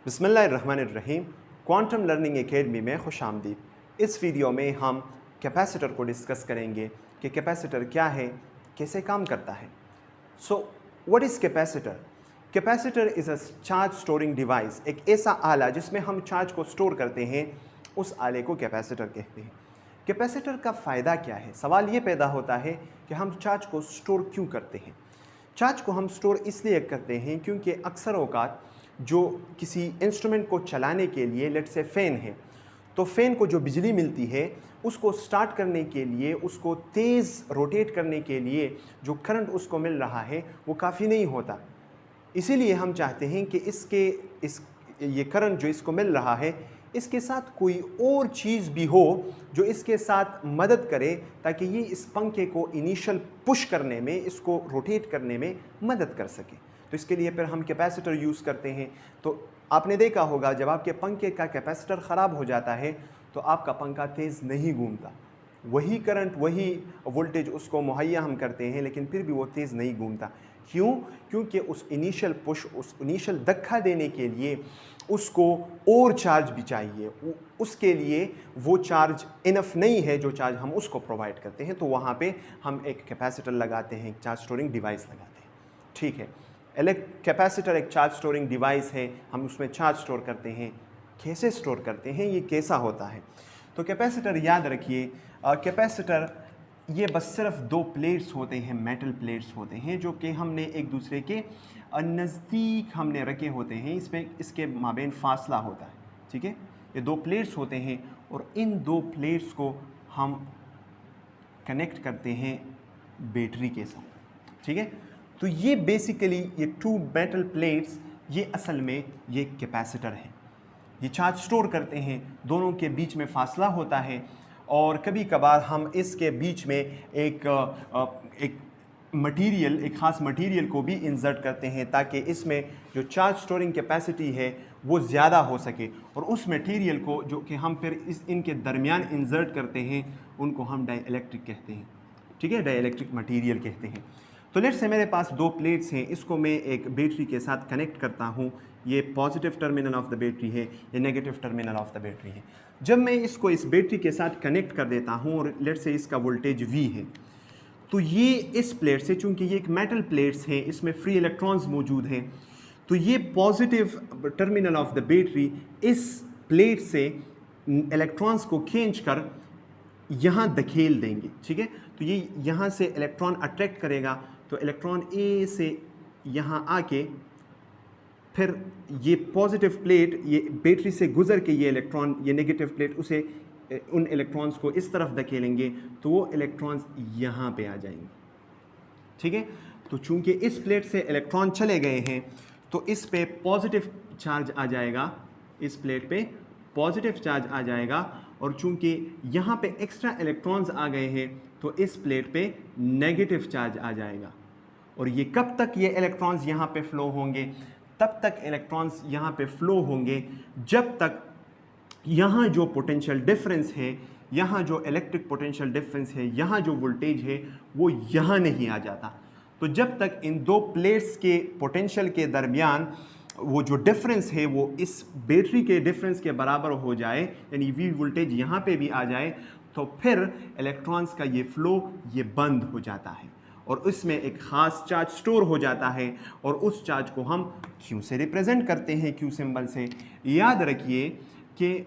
बिस्मिल्लाहिर्रहमानिर्रहीम। Quantum learning academy में खुशामदीद। इस वीडियो में हम कैपेसिटर को डिस्कस करेंगे कि कैपेसिटर क्या है, कैसे काम करता है। So what is capacitor? Capacitor is a charge storing device. एक ऐसा आला जिसमें हम चार्ज को स्टोर करते हैं, उस आले को कैपेसिटर कहते हैं। कैपेसिटर का फ़ायदा क्या है? सवाल ये पैदा होता है कि हम चार्ज को स्टोर क्यों करते हैं। चार्ज को हम स्टोर इसलिए करते हैं क्योंकि अक्सर औक़ात जो किसी इंस्ट्रूमेंट को चलाने के लिए, लेट्स से फ़ैन है, तो फ़ैन को जो बिजली मिलती है उसको स्टार्ट करने के लिए, उसको तेज़ रोटेट करने के लिए जो करंट उसको मिल रहा है वो काफ़ी नहीं होता। इसीलिए हम चाहते हैं कि ये करंट जो इसको मिल रहा है, इसके साथ कोई और चीज़ भी हो जो इसके साथ मदद करे, ताकि ये इस पंखे को इनिशियल पुश करने में, इसको रोटेट करने में मदद कर सके। तो इसके लिए फिर हम कैपेसिटर यूज़ करते हैं। तो आपने देखा होगा जब आपके पंखे का कैपेसिटर ख़राब हो जाता है तो आपका पंखा तेज़ नहीं घूमता। वही करंट, वही वोल्टेज उसको मुहैया हम करते हैं, लेकिन फिर भी वो तेज़ नहीं घूमता। क्यों? क्योंकि उस इनिशियल पुश, उस इनिशियल धक्का देने के लिए उसको और चार्ज भी चाहिए। उसके लिए वो चार्ज इनफ नहीं है जो चार्ज हम उसको प्रोवाइड करते हैं। तो वहाँ पे हम एक कैपेसिटर लगाते हैं, एक चार्ज स्टोरिंग डिवाइस लगाते हैं। ठीक है, कैपेसिटर एक चार्ज स्टोरिंग डिवाइस है, हम उसमें चार्ज स्टोर करते हैं। कैसे स्टोर करते हैं, ये कैसा होता है? तो कैपेसिटर याद रखिए, कैपेसिटर ये बस सिर्फ दो प्लेट्स होते हैं, मेटल प्लेट्स होते हैं, जो कि हमने एक दूसरे के नज़दीक हमने रखे होते हैं। इसमें इसके माबेन फासला होता है। ठीक है, ये दो प्लेट्स होते हैं और इन दो प्लेट्स को हम कनेक्ट करते हैं बैटरी के साथ। ठीक है, तो ये बेसिकली ये टू मेटल प्लेट्स, ये असल में ये कैपेसिटर है। ये चार्ज स्टोर करते हैं, दोनों के बीच में फासला होता है और कभी कभार हम इसके बीच में एक मटेरियल, एक ख़ास मटेरियल को भी इंसर्ट करते हैं, ताकि इसमें जो चार्ज स्टोरिंग कैपेसिटी है वो ज़्यादा हो सके। और उस मटेरियल को जो कि हम फिर इनके दरमियान इंसर्ट करते हैं, उनको हम डाइइलेक्ट्रिक कहते हैं। ठीक है, डाइइलेक्ट्रिक मटेरियल कहते हैं। तो लेट्स से मेरे पास दो प्लेट्स हैं, इसको मैं एक बैटरी के साथ कनेक्ट करता हूँ। ये positive terminal of the battery है, ये negative terminal of the battery है। जब मैं इसको इस बैटरी के साथ कनेक्ट कर देता हूँ और लेट्स से इसका वोल्टेज V है, तो ये इस प्लेट से, चूंकि ये एक मेटल प्लेट्स हैं, इसमें फ्री इलेक्ट्रॉन्स मौजूद हैं, तो ये positive terminal of the battery इस प्लेट से इलेक्ट्रॉन्स को खींच कर यहाँ धकेल देंगे। ठीक है, तो ये यहाँ से इलेक्ट्रॉन अट्रैक्ट करेगा, तो इलेक्ट्रॉन A से यहाँ आके फिर ये पॉजिटिव प्लेट, ये बैटरी से गुजर के ये इलेक्ट्रॉन, ये नेगेटिव प्लेट उसे, उन इलेक्ट्रॉन्स को इस तरफ धकेलेंगे, तो वो इलेक्ट्रॉन्स यहाँ पे आ जाएंगे। ठीक है, तो चूंकि इस प्लेट से इलेक्ट्रॉन चले गए हैं तो इस पे पॉजिटिव चार्ज आ जाएगा, इस प्लेट पे पॉजिटिव चार्ज आ जाएगा, और चूंकि यहाँ पे एक्स्ट्रा इलेक्ट्रॉन्स आ गए हैं तो इस प्लेट पे नेगेटिव चार्ज आ जाएगा। और ये कब तक ये इलेक्ट्रॉन्स यहाँ पे फ्लो होंगे? तब तक इलेक्ट्रॉन्स यहाँ पे फ्लो होंगे जब तक यहाँ जो पोटेंशियल डिफरेंस है, यहाँ जो इलेक्ट्रिक पोटेंशियल डिफरेंस है, यहाँ जो वोल्टेज है, वो यहाँ नहीं आ जाता। तो जब तक इन दो प्लेट्स के पोटेंशियल के दरमियान वो जो डिफरेंस है वो इस बैटरी के डिफरेंस के बराबर हो जाए, यानी V वोल्टेज यहाँ पे भी आ जाए, तो फिर इलेक्ट्रॉन्स का ये फ्लो ये बंद हो जाता है और उसमें एक ख़ास चार्ज स्टोर हो जाता है। और उस चार्ज को हम Q से रिप्रेजेंट करते हैं, Q सिंबल से। याद रखिए कि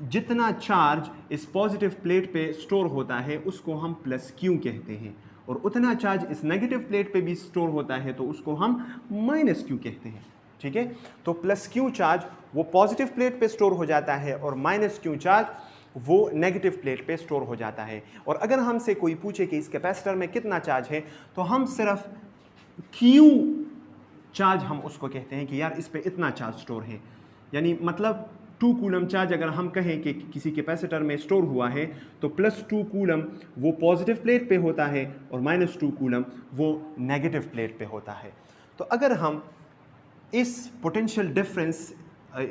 जितना चार्ज इस पॉजिटिव प्लेट पे स्टोर होता है उसको हम +Q कहते हैं, और उतना चार्ज इस नेगेटिव प्लेट पे भी स्टोर होता है तो उसको हम -Q कहते हैं। ठीक है, तो +Q चार्ज वो पॉजिटिव प्लेट पे स्टोर हो जाता है और -Q चार्ज वो नेगेटिव प्लेट पे स्टोर हो जाता है। और अगर हमसे कोई पूछे कि इस कैपेसिटर में कितना चार्ज है, तो हम सिर्फ Q चार्ज हम उसको कहते हैं कि यार इस पे इतना चार्ज स्टोर है। यानी मतलब 2 कूलम चार्ज अगर हम कहें कि किसी कैपेसिटर में स्टोर हुआ है, तो +2 कूलम वो पॉजिटिव प्लेट पे होता है और -2 कूलम वो नेगेटिव प्लेट पे होता है। तो अगर हम इस पोटेंशियल डिफरेंस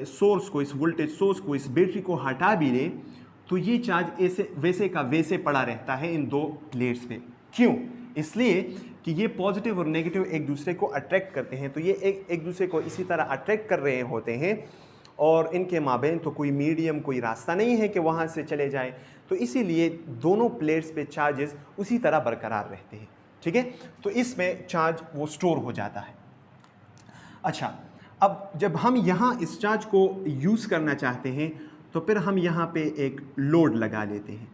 सोर्स को, इस वोल्टेज सोर्स को, इस बैटरी को हटा भी दें, तो ये चार्ज ऐसे वैसे का वैसे पड़ा रहता है इन दो प्लेट्स पे। क्यों? इसलिए कि ये पॉजिटिव और नेगेटिव एक दूसरे को अट्रैक्ट करते हैं। तो ये एक दूसरे को इसी तरह अट्रैक्ट कर रहे होते हैं और इनके माबेन तो कोई मीडियम, कोई रास्ता नहीं है कि वहाँ से चले जाए, तो इसीलिए दोनों प्लेट्स पे चार्जेस उसी तरह बरकरार रहते हैं। ठीक है, तो इसमें चार्ज वो स्टोर हो जाता है। अच्छा, अब जब हम यहाँ इस चार्ज को यूज़ करना चाहते हैं तो फिर हम यहाँ पे एक लोड लगा लेते हैं।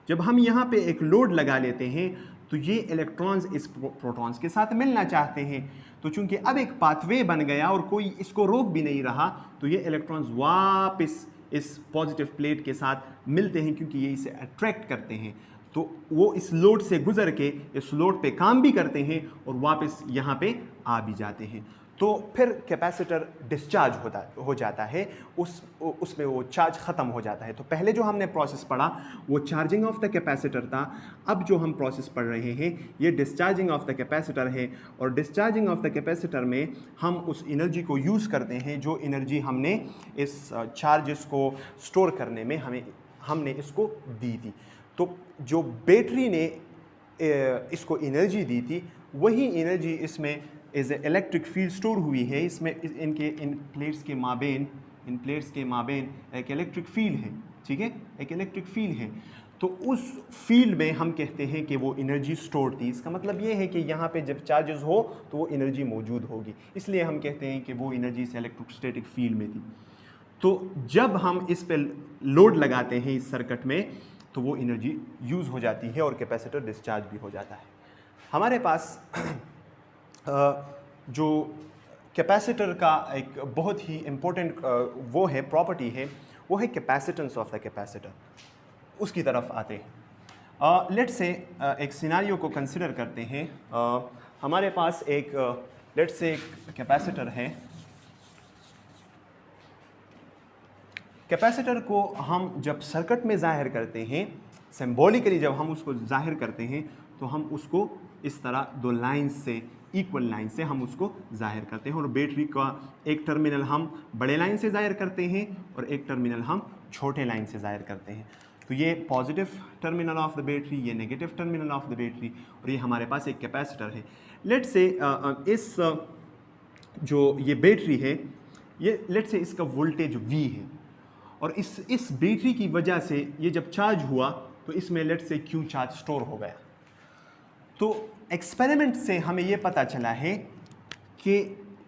जब हम यहाँ पे एक लोड लगा लेते हैं तो ये इलेक्ट्रॉन्स इस प्रोटॉन्स के साथ मिलना चाहते हैं, तो चूंकि अब एक पाथवे बन गया और कोई इसको रोक भी नहीं रहा, तो ये इलेक्ट्रॉन्स वापस इस पॉजिटिव प्लेट के साथ मिलते हैं, क्योंकि ये इसे अट्रैक्ट करते हैं। तो वो इस लोड से गुजर के इस लोड पे काम भी करते हैं और वापस यहाँ पे आ भी जाते हैं। तो फिर कैपेसिटर डिस्चार्ज हो जाता है, उसमें वो चार्ज ख़त्म हो जाता है। तो पहले जो हमने प्रोसेस पढ़ा वो चार्जिंग ऑफ द कैपेसिटर था। अब जो हम प्रोसेस पढ़ रहे हैं ये डिस्चार्जिंग ऑफ द कैपेसिटर है, और डिस्चार्जिंग ऑफ द कैपेसिटर में हम उस एनर्जी को यूज़ करते हैं जो एनर्जी हमने इस चार्जेस को स्टोर करने में हमने इसको दी थी। तो जो बैटरी ने इसको एनर्जी दी थी, वही एनर्जी इसमें as a electric field store हुई है। इसमें इन प्लेट्स के माबेन एक इलेक्ट्रिक फील्ड है। ठीक है, एक इलेक्ट्रिक फील्ड है। तो उस फील्ड में हम कहते हैं कि वो एनर्जी स्टोर थी। इसका मतलब ये है कि यहाँ पे जब चार्जेस हो तो वो एनर्जी मौजूद होगी, इसलिए हम कहते हैं कि वो एनर्जी इस इलेक्ट्रोस्टैटिक फील्ड में थी। तो जब हम इस पे लोड लगाते हैं इस सर्किट में, तो वो एनर्जी यूज़ हो जाती है और कैपेसिटर डिस्चार्ज भी हो जाता है। हमारे पास जो कैपेसिटर का एक बहुत ही इम्पोर्टेंट वो है प्रॉपर्टी है, वो है कैपेसिटेंस ऑफ द कैपेसिटर। उसकी तरफ आते हैं। लेट्स से एक सिनारियो को कंसिडर करते हैं। हमारे पास एक लेट्स से एक कैपेसिटर है। कैपेसिटर को हम जब सर्किट में ज़ाहिर करते हैं, सिंबॉलिकली जब हम उसको ज़ाहिर करते हैं, तो हम उसको इस तरह दो लाइंस से, इक्वल लाइन से हम उसको ज़ाहिर करते हैं। और बैटरी का एक टर्मिनल हम बड़े लाइन से ज़ाहिर करते हैं और एक टर्मिनल हम छोटे लाइन से ज़ाहिर करते हैं। तो ये positive terminal of the battery, ये negative terminal of the battery, और ये हमारे पास एक कैपेसिटर है। लेट्स से इस जो ये बैटरी है, ये लेट्स से इसका वोल्टेज V है, और इस बैटरी की वजह से ये जब चार्ज हुआ तो इसमें let's say Q charge store हो गया। तो एक्सपेरिमेंट से हमें ये पता चला है कि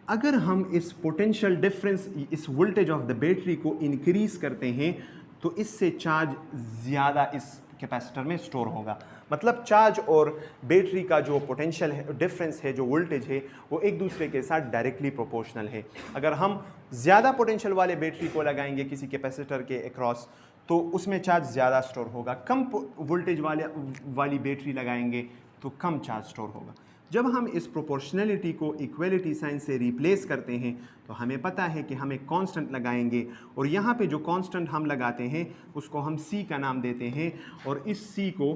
अगर हम इस पोटेंशियल डिफरेंस, इस वोल्टेज ऑफ द बैटरी को इंक्रीज करते हैं, तो इससे चार्ज ज़्यादा इस कैपेसिटर में स्टोर होगा। मतलब चार्ज और बैटरी का जो पोटेंशियल डिफरेंस है, जो वोल्टेज है, वो एक दूसरे के साथ डायरेक्टली प्रोपोर्शनल है। अगर हम ज़्यादा पोटेंशियल वाले बैटरी को लगाएंगे किसी कैपेसिटर के अक्रॉस, तो उसमें चार्ज ज़्यादा स्टोर होगा। कम वोल्टेज वाली बैटरी लगाएंगे तो कम चार्ज स्टोर होगा। जब हम इस प्रोपोर्शनलिटी को इक्वलिटी साइन से रिप्लेस करते हैं, तो हमें पता है कि हम एक कांस्टेंट लगाएंगे, और यहाँ पे जो कांस्टेंट हम लगाते हैं उसको हम C का नाम देते हैं, और इस C को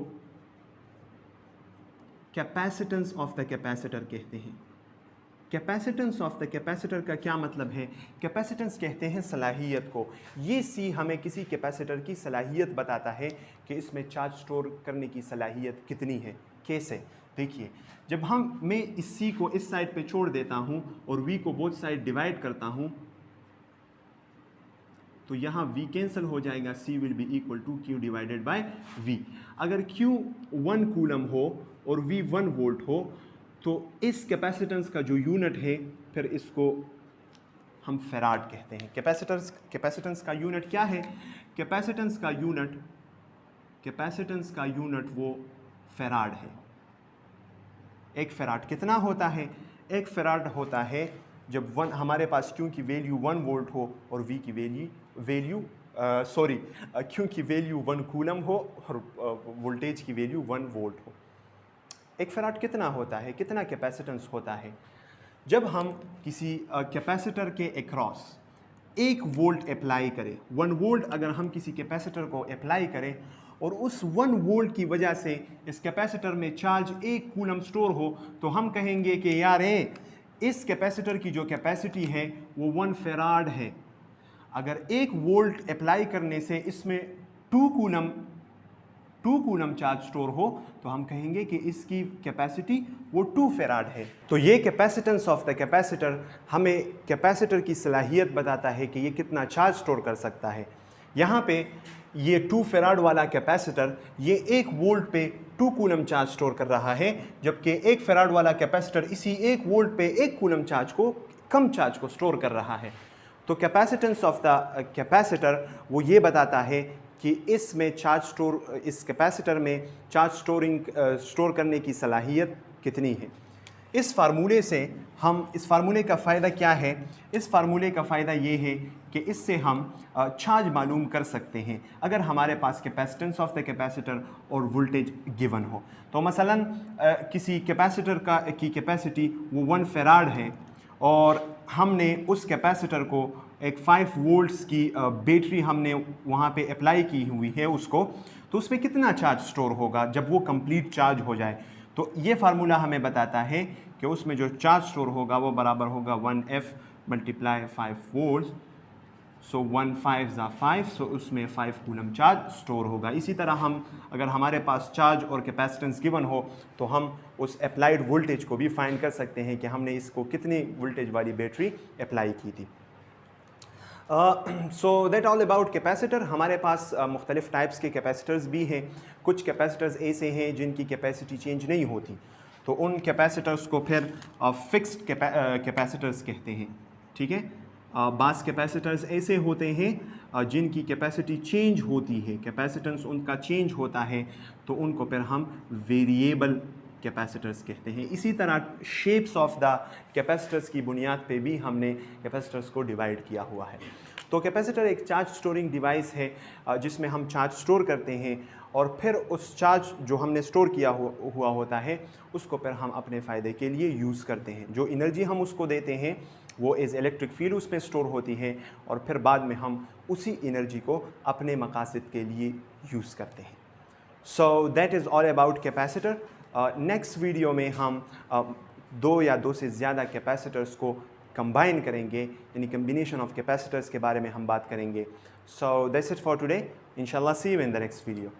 कैपेसिटेंस ऑफ द कैपेसिटर कहते हैं। कैपेसिटेंस ऑफ द कैपेसिटर का क्या मतलब है? कैपेसिटेंस कहते हैं सलाहियत को। ये C हमें किसी कैपेसिटर की सलाहियत बताता है कि इसमें चार्ज स्टोर करने की सलाहियत कितनी है। कैसे? देखिए, जब मैं इस C को इस साइड पे छोड़ देता हूँ और V को बोथ साइड डिवाइड करता हूँ, तो यहाँ V कैंसिल हो जाएगा, C will be equal to Q divided by V। अगर Q 1 कूलम हो और V 1 वोल्ट हो, तो इस कैपेसिटेंस का जो यूनिट है, फिर इसको हम फेराड कहते हैं। कैपेसिटेंस का यूनिट क्या है? कैपेसिटेंस का यूनिट वो फेराड है। एक फेराड कितना होता है? एक फेराड होता है जब हमारे पास Q की वैल्यू 1 वोल्ट हो और V की Q की वैल्यू 1 कूलम हो और वोल्टेज की वैल्यू 1 वोल्ट हो। एक फेराड कितना होता है? कितना कैपेसिटेंस होता है? जब हम किसी कैपेसिटर के अक्रॉस 1 वोल्ट अप्लाई करें, 1 वोल्ट अगर हम किसी कैपेसिटर को अप्लाई करें और उस 1 वोल्ट की वजह से इस कैपेसिटर में चार्ज 1 कूलम स्टोर हो, तो हम कहेंगे कि यार इस कैपेसिटर की जो कैपेसिटी है वो 1 फेराड है। अगर 1 वोल्ट अप्लाई करने से इसमें 2 कूलम 2 कूलम चार्ज स्टोर हो तो हम कहेंगे कि इसकी कैपेसिटी वो 2 फेराड है। तो ये कैपेसिटेंस ऑफ द कैपेसिटर हमें कैपेसिटर की सलाहियत बताता है कि ये कितना चार्ज स्टोर कर सकता है। यहाँ पे ये 2 फेराड वाला कैपेसिटर ये 1 वोल्ट पे 2 कूलम चार्ज स्टोर कर रहा है, जबकि 1 फेराड वाला कैपेसिटर इसी 1 वोल्ट पे 1 कूलम चार्ज को कम चार्ज को स्टोर कर रहा है। तो कैपेसिटेंस ऑफ द कैपेसिटर वो ये बताता है कि इसमें इस कैपेसिटर में चार्ज स्टोर करने की सलाहियत कितनी है। इस फार्मूले का फ़ायदा क्या है? इस फार्मूले का फ़ायदा ये है कि इससे हम चार्ज मालूम कर सकते हैं अगर हमारे पास कैपेसिटेंस ऑफ द कैपेसिटर और वोल्टेज गिवन हो। तो मसलन किसी कैपेसिटर की कैपेसिटी वो 1 फेराड है और हमने उस कैपेसिटर को एक 5 वोल्ट्स की बैटरी हमने वहाँ पे अप्लाई की हुई है उसको, तो उस पर कितना चार्ज स्टोर होगा जब वो कंप्लीट चार्ज हो जाए। तो ये फार्मूला हमें बताता है कि उसमें जो चार्ज स्टोर होगा वो बराबर होगा 1F मल्टीप्लाई 5 वोल्ट्स, सो 1 5 ज़ा 5, सो उसमें 5 कूलम चार्ज स्टोर होगा। इसी तरह हम अगर हमारे पास चार्ज और कैपेसिटेंस गिवन हो तो हम उस अप्लाइड वोल्टेज को भी फाइंड कर सकते हैं कि हमने इसको कितनी वोल्टेज वाली बैटरी अप्लाई की थी। So that all about capacitor. हमारे पास मुख्तलिफ़ टाइप्स के कैपेसिटर्स भी हैं। कुछ कैपेसिटर्स ऐसे हैं जिनकी कैपेसिटी चेंज नहीं होती, तो उन कैपेसिटर्स को फिर फिक्स्ड कैपेसिटर्स कहते हैं, ठीक है। बास कैपेसिटर्स ऐसे होते हैं जिनकी कैपेसिटी चेंज होती है, कैपेसिटेंस उनका चेंज होता है, तो उनको फिर हम वेरिएबल कैपेसिटर्स कहते हैं। इसी तरह शेप्स ऑफ द कैपेसिटर्स की बुनियाद पे भी हमने कैपेसिटर्स को डिवाइड किया हुआ है। तो कैपेसिटर एक चार्ज स्टोरिंग डिवाइस है जिसमें हम चार्ज स्टोर करते हैं और फिर उस चार्ज जो हमने स्टोर किया हुआ होता है उसको फिर हम अपने फ़ायदे के लिए यूज़ करते हैं। जो एनर्जी हम उसको देते हैं वो एज इलेक्ट्रिक फील्ड उसमें स्टोर होती है और फिर बाद में हम उसी एनर्जी को अपने मकासद के लिए यूज़ करते हैं। So that is all about capacitor. Next video में हम 2 या 2 से ज़्यादा कैपेसिटर्स को कंबाइन करेंगे, यानी कम्बिनेशन ऑफ कैपेसिटर्स के बारे में हम बात करेंगे। So that's it for today. इंशाल्लाह see you in the next video.